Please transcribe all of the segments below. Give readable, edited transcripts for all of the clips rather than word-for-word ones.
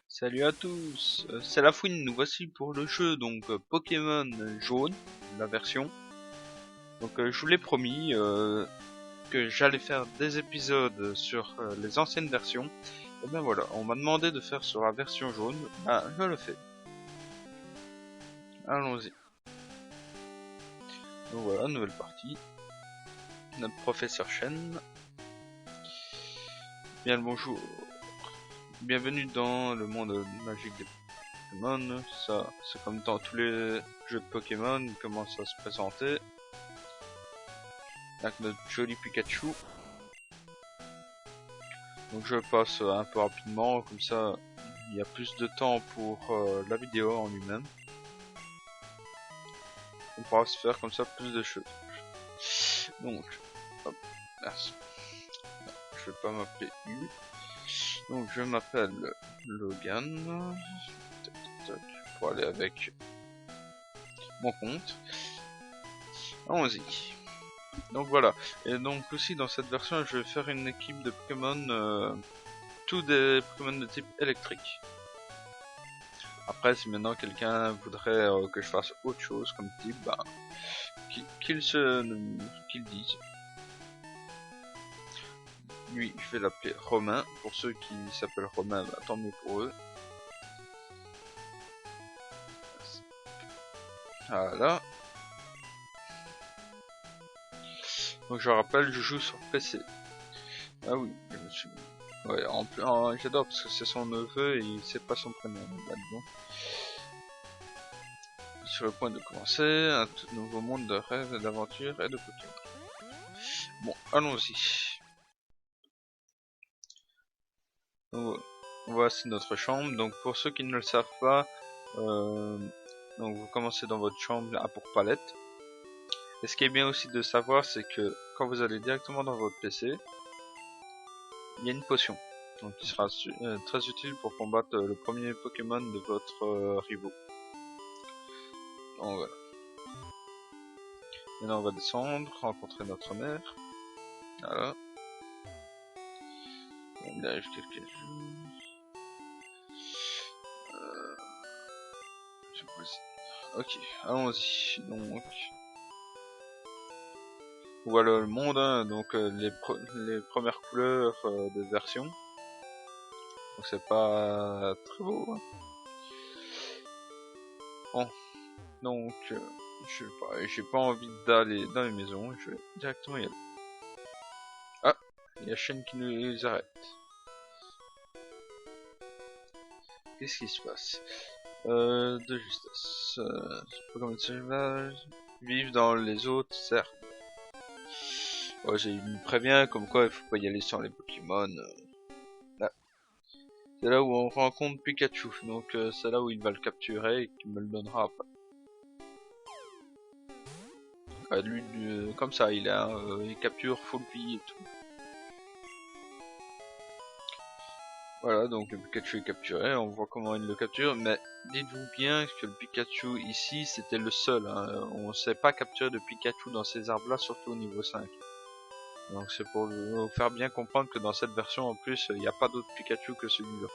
Salut à tous, c'est la fouine, nous voici pour le jeu donc Pokémon jaune, la version. Donc je vous l'ai promis que j'allais faire des épisodes sur les anciennes versions. Et ben voilà, on m'a demandé de faire sur la version jaune, ah je le fais. Allons-y. Donc voilà, nouvelle partie. Notre professeur Chen. Bien le bonjour. Bienvenue dans le monde magique des Pokémon. Ça, c'est comme dans tous les jeux de Pokémon, il commence à se présenter. Avec notre joli Pikachu. Donc je passe un peu rapidement, comme ça il y a plus de temps pour la vidéo en lui-même. On pourra se faire comme ça plus de choses. Donc, hop, merci. Non, je vais pas m'appeler U. Donc je m'appelle Logan. Pour aller avec mon compte. Allons-y. Donc voilà. Et donc aussi dans cette version, je vais faire une équipe de Pokémon, tous des Pokémon de type électrique. Après, si maintenant quelqu'un voudrait que je fasse autre chose comme type, bah, qu'il dise. Lui, je vais l'appeler Romain. Pour ceux qui s'appellent Romain, bah, tant mieux pour eux. Voilà. Donc je rappelle, je joue sur PC. Ah oui, je me suis... Ouais, j'adore parce que c'est son neveu et il sait pas son prénom. Bah, bon. Sur le point de commencer, un tout nouveau monde de rêves, d'aventures et de Pokémon. Bon, allons-y. Voici notre chambre. Donc pour ceux qui ne le savent pas, donc vous commencez dans votre chambre à pour palette. Et ce qui est bien aussi de savoir, c'est que quand vous allez directement dans votre PC, il y a une potion. Donc qui sera très utile pour combattre le premier Pokémon de votre rivaux. Donc voilà. Maintenant on va descendre, rencontrer notre mère. Voilà. Il arrive quelques jours. Ok, allons-y. Donc voilà le monde, hein. Donc les premières couleurs de version. Donc c'est pas très beau. Hein. Bon, donc je sais pas, j'ai pas envie d'aller dans les maisons, je vais directement y aller. Ah, il y a Shen qui nous arrête. Qu'est-ce qui se passe? De justesse. Comment ça va vivre dans les autres, certes. Ouais, j'ai une prévient comme quoi il faut pas y aller sans les Pokémon. Là. C'est là où on rencontre Pikachu, donc c'est là où il va le capturer et qu'il me le donnera après. Lui, comme ça, il capture full vie et tout. Voilà, donc le Pikachu est capturé, on voit comment il le capture, mais dites-vous bien que le Pikachu ici, c'était le seul, hein. On ne sait pas capturer de Pikachu dans ces arbres-là, surtout au niveau 5. Donc c'est pour vous faire bien comprendre que dans cette version, en plus, il n'y a pas d'autre Pikachu que celui-là.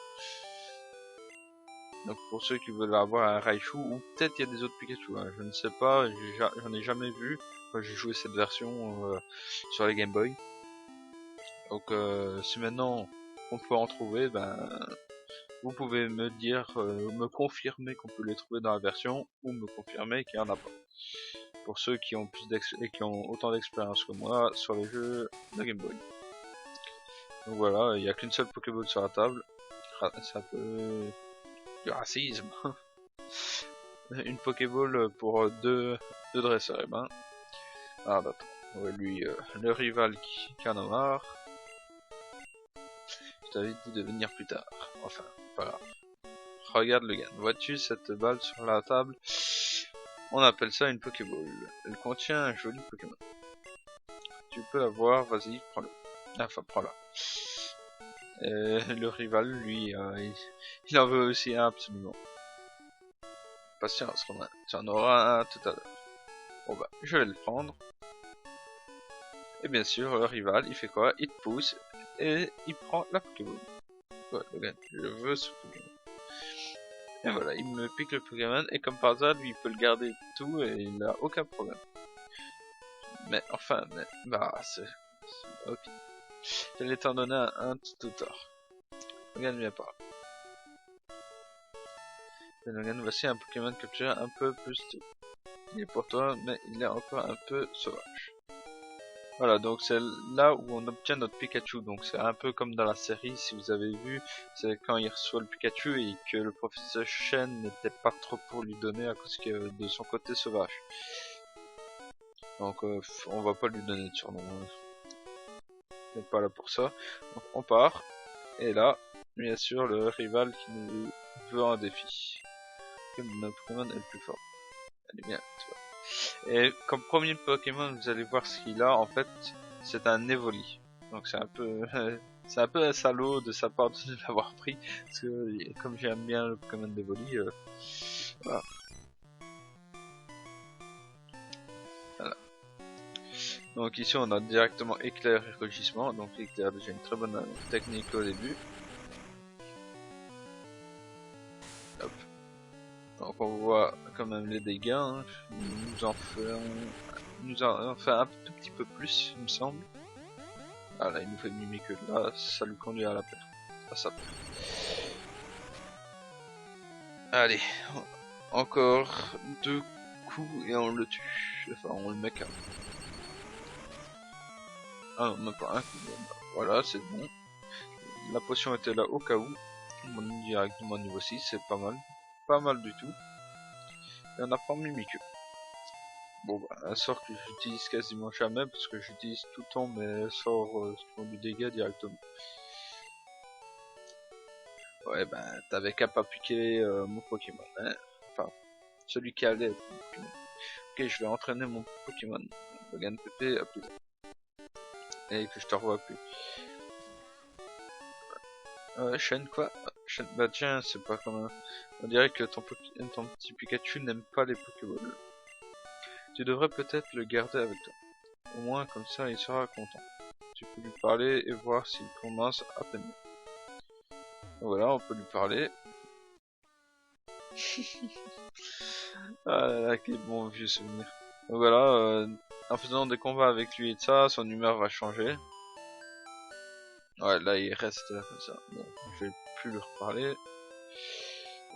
Donc pour ceux qui veulent avoir un Raichu, ou peut-être il y a des autres Pikachu, hein, je ne sais pas, j'en ai jamais vu quand j'ai joué cette version sur les Game Boy. Donc si maintenant on peut en trouver, ben vous pouvez me dire, me confirmer qu'on peut les trouver dans la version, ou me confirmer qu'il n'y en a pas. Pour ceux qui ont qui ont autant d'expérience que moi sur les jeux de Game Boy. Donc voilà, il n'y a qu'une seule Pokéball sur la table. C'est un peu du racisme. Une Pokéball pour deux dresseurs. Et ben, ah bah, ouais, lui, le rival qui en a marre. Je t'avais dit de venir plus tard. Enfin, pas grave. Regarde le gars. Vois-tu cette balle sur la table? On appelle ça une Pokéball. Elle contient un joli Pokémon. Tu peux la voir, vas-y, prends-le. Enfin, prends-la. Le rival, lui, il en veut aussi un absolument. patience Romain, tu en auras un tout à l'heure. Bon bah, je vais le prendre. Et bien sûr, le rival, il fait quoi? Il te pousse et il prend la Pokéball. Ouais, Logan, je veux ce Pokémon. Et voilà, il me pique le Pokémon et comme par hasard, lui il peut le garder tout et il n'a aucun problème. Mais enfin, bah c'est ok. J'allais t'en donner un tout tort. Logan, viens pas. Et Logan, voici un Pokémon capturé un peu plus tôt. Il est pour toi, mais il est encore un peu sauvage. Voilà, donc c'est là où on obtient notre Pikachu. Donc c'est un peu comme dans la série, si vous avez vu, c'est quand il reçoit le Pikachu et que le professeur Chen n'était pas trop pour lui donner à cause de son côté sauvage. Donc on va pas lui donner de surnom. On n'est pas là pour ça. Donc on part. Et là, bien sûr, le rival qui nous veut un défi. Notre Pokémon est le plus fort. Allez bien, toi. Et comme premier Pokémon, vous allez voir ce qu'il a. En fait, c'est un Evoli. Donc c'est un peu, c'est un peu un salaud de sa part de l'avoir pris, parce que comme j'aime bien le Pokémon d'Evoli, voilà. Voilà. Donc ici on a directement éclair et rugissement. Donc l'éclair déjà une très bonne technique au début. Hop. Donc on voit quand même les dégâts. Hein. Nous en fait un tout petit peu plus, il me semble. Ah là, il nous fait Mimikyu. Là, ça lui conduit à la perte. À sa perte. Allez, encore 2 coups et on le tue. Enfin, on le met KO. Ah non, même pas un coup. Voilà, c'est bon. La potion était là au cas où. On est directement niveau 6, c'est pas mal. Pas mal du tout. Et on apprend Mimikyu. Bon, bah, un sort que j'utilise quasiment jamais parce que j'utilise tout le temps mes sorts qui font du dégât directement. Ouais, ben, t'avais qu'à pas piquer mon Pokémon, hein. Enfin, celui qui allait être mon Pokémon. Ok, je vais entraîner mon Pokémon. Logan PP à plus tard. Et que je te revois plus. Shen quoi? Shen, bah tiens, c'est pas comme un... On dirait que ton petit Pikachu n'aime pas les Pokéballs. Tu devrais peut-être le garder avec toi. Au moins, comme ça, il sera content. Tu peux lui parler et voir s'il commence à peine. Voilà, on peut lui parler. Ah là là, quel bon vieux souvenir. Donc voilà, en faisant des combats avec lui et ça, son humeur va changer. Ouais, là il reste comme ça. Bon, je vais plus lui reparler.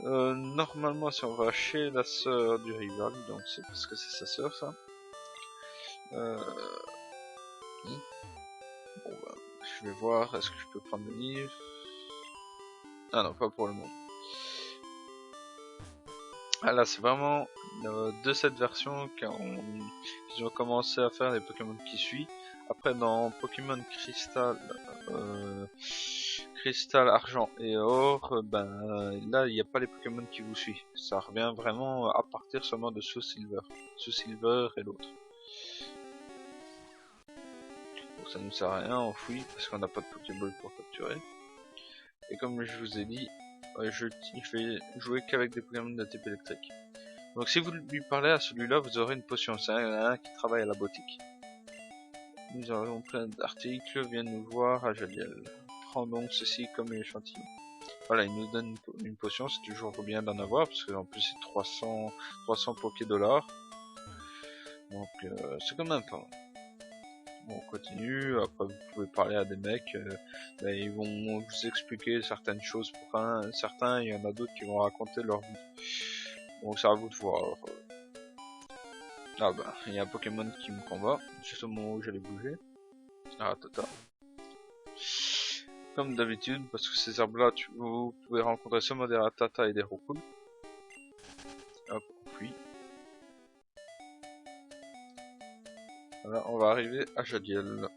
Normalement, si on va chez la sœur du rival, donc c'est parce que c'est sa sœur ça. Bon bah, je vais voir, est-ce que je peux prendre le livre? Ah non, pas pour le moment. Ah là, c'est vraiment de cette version qu'ils ont commencé à faire les Pokémon qui suivent. Après, dans Pokémon Cristal, Argent et Or, ben là, il n'y a pas les Pokémon qui vous suivent. Ça revient vraiment à partir seulement de Soul Silver et l'autre. Donc ça ne sert à rien, on fouille parce qu'on n'a pas de Pokéball pour capturer. Et comme je vous ai dit, je vais jouer qu'avec des Pokémon de type électrique. Donc si vous lui parlez à celui-là, vous aurez une potion. C'est un qui travaille à la boutique. Nous avons plein d'articles, viens nous voir à Jadiel. Prends donc ceci comme échantillon. Voilà, il nous donne une potion, c'est toujours bien d'en avoir, parce que en plus c'est 300 Poké dollars. Donc c'est quand même pas mal. On continue, après vous pouvez parler à des mecs, ils vont vous expliquer certaines choses pour certains, il y en a d'autres qui vont raconter leur vie. Donc c'est à vous de voir. Ah bah, il y a un Pokémon qui me combat, juste au moment où j'allais bouger. Ah, Tata. Comme d'habitude, parce que ces arbres là, vous pouvez rencontrer seulement des Rattata et des Rokul. Hop, on fuit. Voilà, on va arriver à Jadiel.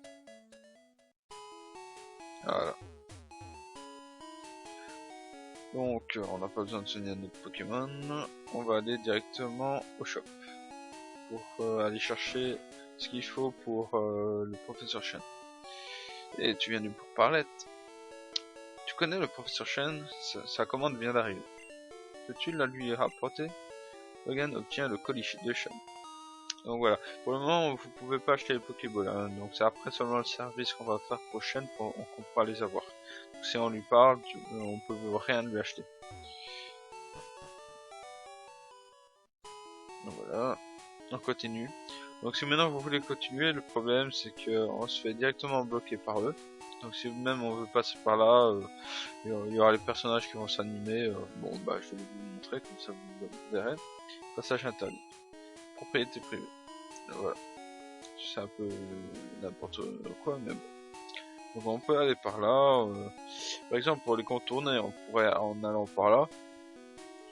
Voilà. Donc, on n'a pas besoin de soigner notre Pokémon. On va aller directement au shop. Pour aller chercher ce qu'il faut pour le professeur Chen. Et tu viens du pourparlette. Tu connais le professeur Chen, sa commande vient d'arriver. Peux-tu la lui rapporter? Logan obtient le colis de chaîne. Donc voilà, pour le moment vous pouvez pas acheter les Pokéballs, hein. Donc c'est après seulement le service qu'on va faire prochaine qu'on pourra les avoir. Donc, si on lui parle, on peut rien lui acheter. Donc voilà, on continue. Donc si maintenant vous voulez continuer, le problème c'est que on se fait directement bloquer par eux. Donc si même on veut passer par là, il y aura les personnages qui vont s'animer. Bon bah je vais vous montrer comme ça vous verrez. Passage interdit. Propriété privée. Voilà. C'est un peu n'importe quoi, mais bon. Donc on peut aller par là. Par exemple, pour les contourner, on pourrait en allant par là.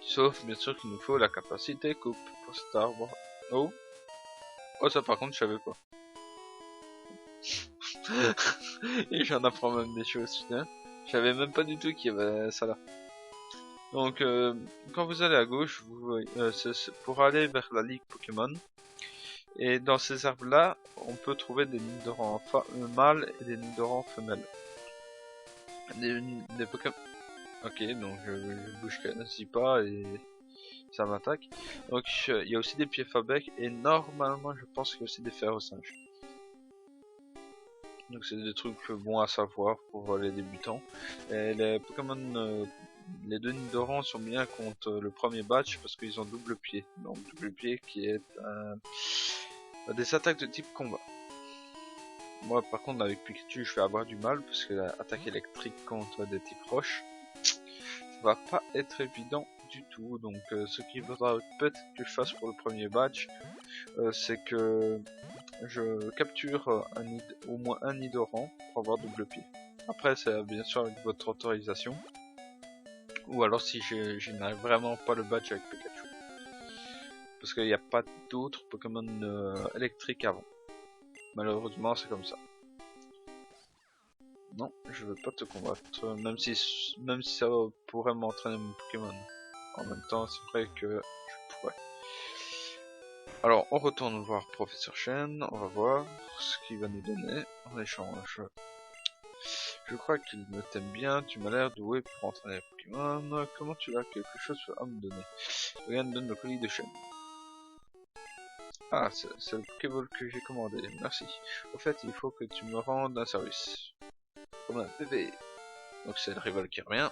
Sauf bien sûr qu'il nous faut la capacité coupe pour cet arbre. Oh, oh ça par contre je savais pas. Et j'en apprends même des choses, putain. Je savais même pas du tout qu'il y avait ça là. Donc quand vous allez à gauche, c'est pour aller vers la ligue Pokémon. Et dans ces arbres là, on peut trouver des Nidoran mâles et des Nidoran femelles. Des Pokémon. Ok, donc je bouge quasi pas et ça m'attaque. Donc il y a aussi des pieds bec et normalement je pense qu'il y a aussi des fers aux singes. Donc c'est des trucs bons à savoir pour les débutants. Et les Pokémon, les deux Nidoran sont bien contre le premier batch parce qu'ils ont double pied. Donc double pied qui est des attaques de type combat. Moi par contre avec Pikachu je vais avoir du mal parce que l'attaque électrique contre des types roches, ça va pas être évident du tout. Donc ce qu'il faudra peut-être que je fasse pour le premier batch, c'est que je capture au moins un Nidoran pour avoir double pied. Après c'est bien sûr avec votre autorisation. Ou alors si je n'arrive vraiment pas le batch avec Pikachu. Parce qu'il n'y a pas d'autres Pokémon électriques avant. Malheureusement c'est comme ça. Non, je veux pas te combattre, même si ça pourrait m'entraîner mon Pokémon. En même temps, c'est vrai que je pourrais. Alors, on retourne voir Professeur Chen, on va voir ce qu'il va nous donner en échange. Je crois qu'il me t'aime bien, tu m'as l'air doué pour entraîner les Pokémon. Comment tu as quelque chose à me donner? Regarde, me donne le colis de Chen. Ah, c'est le Pokéball que j'ai commandé, merci. Au fait, il faut que tu me rendes un service. Comme un bébé. Donc c'est le rival qui revient.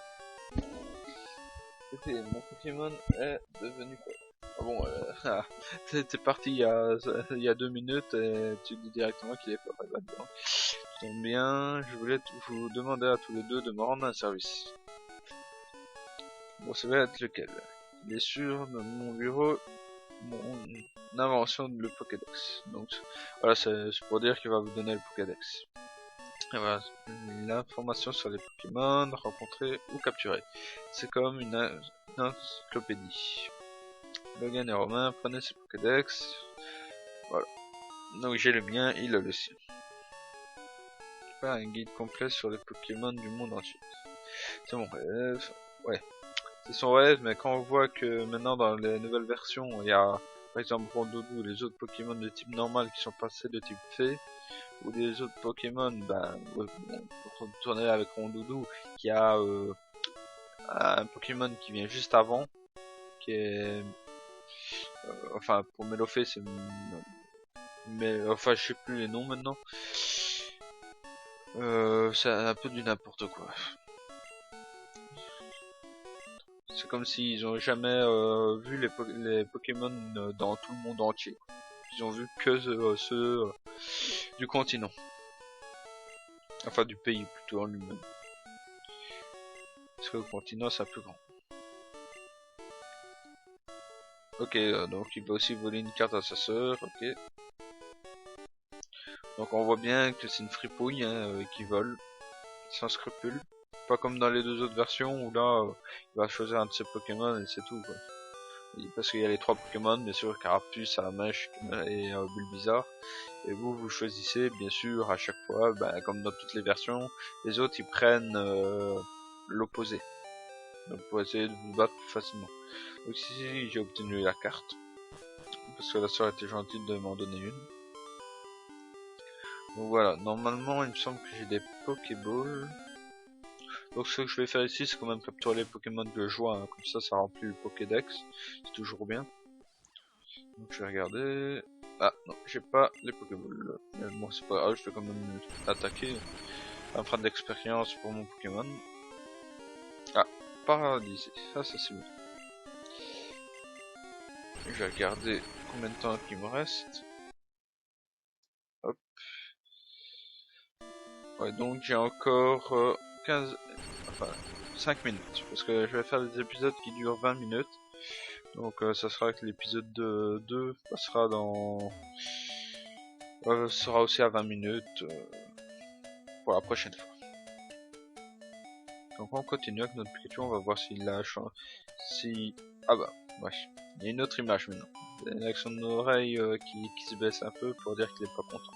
Écoutez, mon Pokémon est devenu fort. Ah bon, t'es parti il y a 2 minutes et tu dis directement qu'il est fort. Eh ben, donc, ça tombe bien, je voulais vous demander à tous les deux de me rendre un service. Bon, ça va être lequel? Il est sur mon bureau, mon invention de le Pokédex. Donc voilà, c'est pour dire qu'il va vous donner le Pokédex. Et voilà, l'information sur les Pokémon rencontrés ou capturés. C'est comme une encyclopédie. Logan et Romain, prenez ce Pokédex. Voilà. Donc j'ai le mien, il a le sien. Faire un guide complet sur les Pokémon du monde entier. C'est mon rêve. Ouais. C'est son rêve, mais quand on voit que maintenant dans les nouvelles versions, il y a par exemple Rondoudou ou les autres Pokémon de type normal qui sont passés de type fée, ou des autres Pokémon, ben, on peut retourner avec Rondoudou, qui a un Pokémon qui vient juste avant, qui est... enfin, pour Melofé, c'est... Mais, enfin, je sais plus les noms maintenant. C'est un peu du n'importe quoi. C'est comme s'ils ont jamais vu les Pokémon dans tout le monde entier. Ils ont vu que ceux du continent. Enfin, du pays plutôt en lui-même. Parce que le continent, c'est un peu grand. Ok, donc il va aussi voler une carte à sa sœur, ok. Donc on voit bien que c'est une fripouille hein, qui vole, sans scrupule. Pas comme dans les deux autres versions où là, il va choisir un de ses Pokémon et c'est tout quoi. Parce qu'il y a les 3 Pokémon, bien sûr, Carapuce, Salamèche et Bulbizarre. Et vous choisissez bien sûr à chaque fois, bah, comme dans toutes les versions, les autres ils prennent l'opposé. Donc pour essayer de vous battre plus facilement. Donc ici j'ai obtenu la carte. Parce que la soeur était gentille de m'en donner une. Donc voilà, normalement il me semble que j'ai des Pokéballs. Donc ce que je vais faire ici c'est quand même capturer les Pokémon que je vois, hein. Comme ça remplit le Pokédex, c'est toujours bien. Donc je vais regarder. Ah non, j'ai pas les Pokéballs. Mais bon, c'est pas grave, je vais quand même attaquer. Ça me fera de l'expérience pour mon Pokémon. Ah, paralysé. Ça c'est bien. Je vais regarder combien de temps il me reste. Hop. Ouais, donc j'ai encore 15... Enfin, 5 minutes. Parce que je vais faire des épisodes qui durent 20 minutes. Donc ça sera que l'épisode 2 passera dans... sera aussi à 20 minutes pour la prochaine fois. Donc on continue avec notre Pikachu, on va voir s'il lâche... Si... Ah bah, ouais. Il y a une autre image maintenant. Avec son oreille qui se baisse un peu pour dire qu'il est pas content.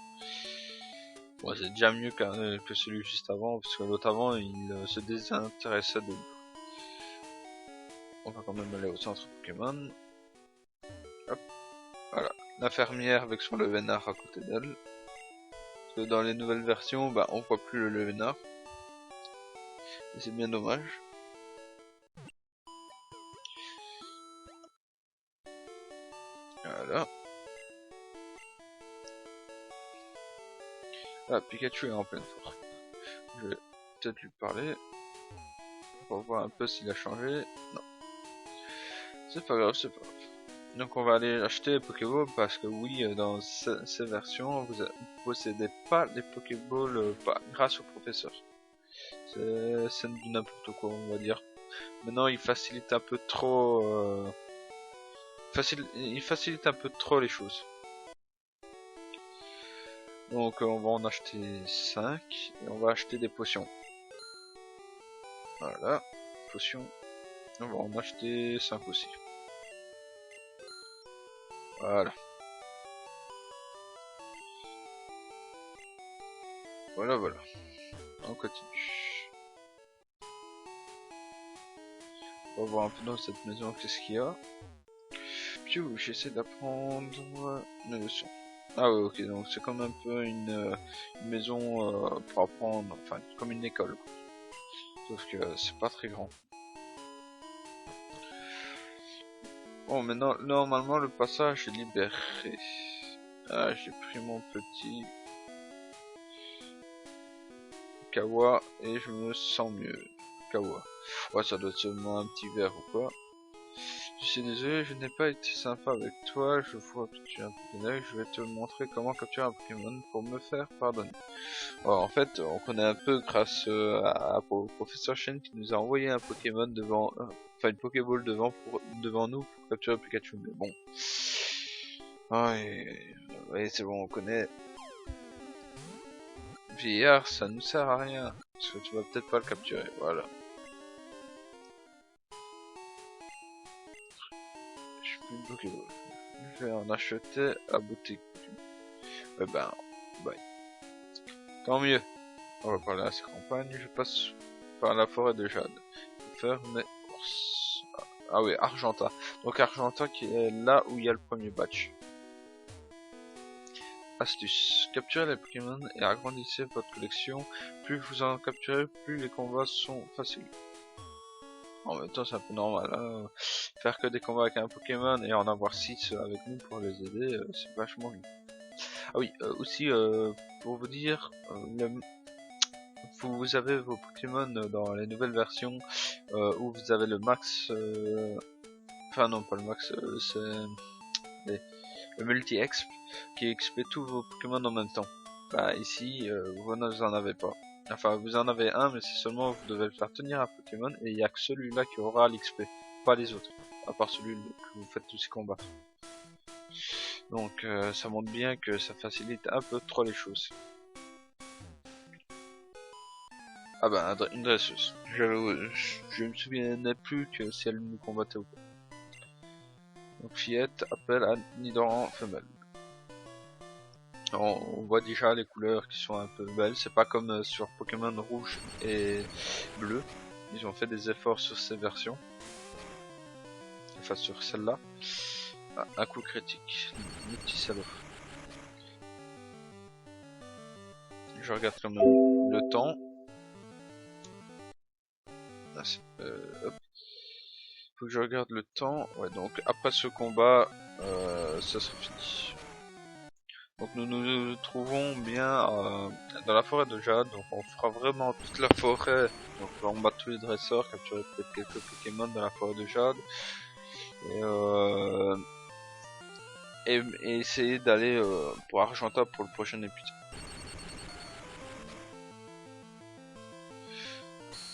Bon, c'est déjà mieux que celui juste avant, parce que l'autre avant, il se désintéressait de lui. On va quand même aller au centre Pokémon. Hop, voilà. L'infirmière avec son Levénard à côté d'elle. Parce que dans les nouvelles versions, bah, on voit plus le Levénard. Et c'est bien dommage. Voilà. Ah, Pikachu est en pleine forme. Je vais peut-être lui parler. Pour voir un peu s'il a changé. Non. C'est pas grave, c'est pas grave. Donc on va aller acheter les Pokéballs parce que oui, dans ces versions, vous ne possédez pas les Pokéballs grâce au professeur. C'est du n'importe quoi, on va dire. Maintenant, il facilite un peu trop... il facilite un peu trop les choses. Donc on va en acheter 5 et on va acheter des potions. Voilà, potions. On va en acheter 5 aussi. Voilà. Voilà, voilà. On continue. On va voir un peu dans cette maison qu'est-ce qu'il y a. Puis j'essaie d'apprendre mes leçons. Ah ouais, ok, donc c'est comme un peu une maison pour apprendre, enfin comme une école. Sauf que c'est pas très grand. Bon, maintenant, normalement le passage est libéré. Ah, j'ai pris mon petit Kawa et je me sens mieux. Kawa. Ouais, ça doit être seulement un petit verre ou quoi. Je suis désolé, je n'ai pas été sympa avec toi, je vois que tu es un Pokédex, je vais te montrer comment capturer un Pokémon pour me faire pardonner. Alors, en fait, on connaît un peu grâce au professeur Shen qui nous a envoyé un Pokémon devant, enfin une Pokéball devant nous pour capturer Pikachu, mais bon. Ouais, c'est bon, on connaît. Vieillard, ça nous sert à rien, parce que tu vas peut-être pas le capturer, voilà. Je suis plus une Pokéball. Je vais en acheter à boutique. Eh ben, bye. Tant mieux. On va parler à sa campagne. Je passe par la forêt de Jade. Faire mes courses. Ah oui, Argenta. Donc Argenta qui est là où il y a le premier batch. Astuce. Capturez les Pokémon et agrandissez votre collection. Plus vous en capturez, plus les combats sont faciles. En même temps, c'est un peu normal. Hein. Faire que des combats avec un Pokémon et en avoir 6 avec nous pour les aider, c'est vachement mieux. Ah oui, aussi pour vous dire, vous avez vos Pokémon dans les nouvelles versions où vous avez le max, enfin non pas le max, c'est le multi-exp qui expé tous vos Pokémon en même temps. Bah ici, vous n'en avez pas. Enfin vous en avez un mais c'est seulement vous devez le faire tenir un Pokémon et il n'y a que celui-là qui aura l'XP, pas les autres, à part celui que vous faites tous ces combats. Donc ça montre bien que ça facilite un peu trop les choses. Ah bah une dresseuse. Je me souvenais plus que si elle nous combattait ou pas. Donc fillette appelle à Nidoran femelle. On voit déjà les couleurs qui sont un peu belles. C'est pas comme sur Pokémon rouge et bleu. Ils ont fait des efforts sur ces versions. Enfin sur celle-là. Ah, un coup critique. Le petit salaud. Je regarde quand même le temps. Ah, hop. Faut que je regarde le temps. Ouais, donc après ce combat, ça sera fini. Donc nous nous trouvons bien dans la forêt de Jade, donc on fera vraiment toute la forêt. Donc on va battre tous les dresseurs, capturer peut-être quelques Pokémon dans la forêt de Jade. Et, et essayer d'aller pour Argenta pour le prochain épisode.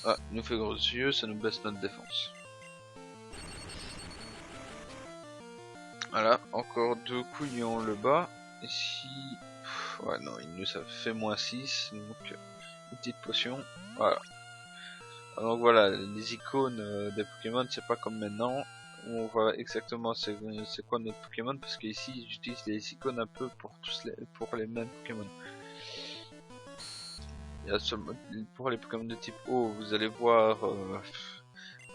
Ah, il nous fait gros yeux, ça nous baisse notre défense. Voilà, encore 2 couillons le bas. Ici, ouais non, il nous a fait moins 6, donc une petite potion. Voilà. Donc voilà, les icônes des Pokémon, c'est pas comme maintenant où on voit exactement c'est quoi notre Pokémon, parce qu'ici j'utilise des icônes un peu pour les mêmes Pokémon. Il y a pour les Pokémon de type eau, vous allez voir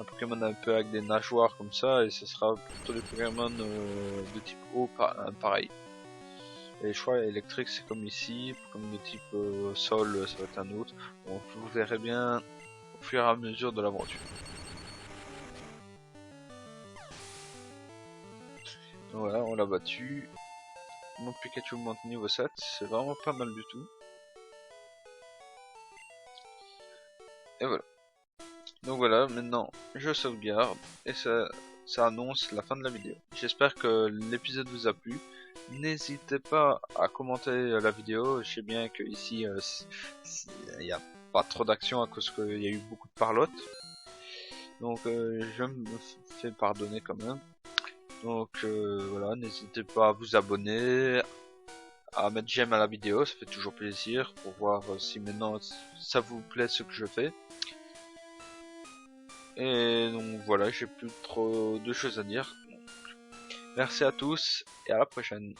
un Pokémon un peu avec des nageoires comme ça, et ce sera pour tous les Pokémon de type eau pareil. Et les choix électriques c'est comme ici, comme de type sol ça va être un autre. Bon, vous verrez bien au fur et à mesure de l'aventure. Voilà, on l'a battu. Mon Pikachu monte niveau 7, c'est vraiment pas mal du tout. Et voilà. Donc voilà, maintenant je sauvegarde et ça annonce la fin de la vidéo. J'espère que l'épisode vous a plu. N'hésitez pas à commenter la vidéo. Je sais bien que ici il n'y a pas trop d'action à cause qu'il y a eu beaucoup de parlotte. Donc je me fais pardonner quand même. Donc voilà, n'hésitez pas à vous abonner, à mettre j'aime à la vidéo, ça fait toujours plaisir pour voir si maintenant ça vous plaît ce que je fais. Et donc voilà, j'ai plus trop de choses à dire. Merci à tous et à la prochaine.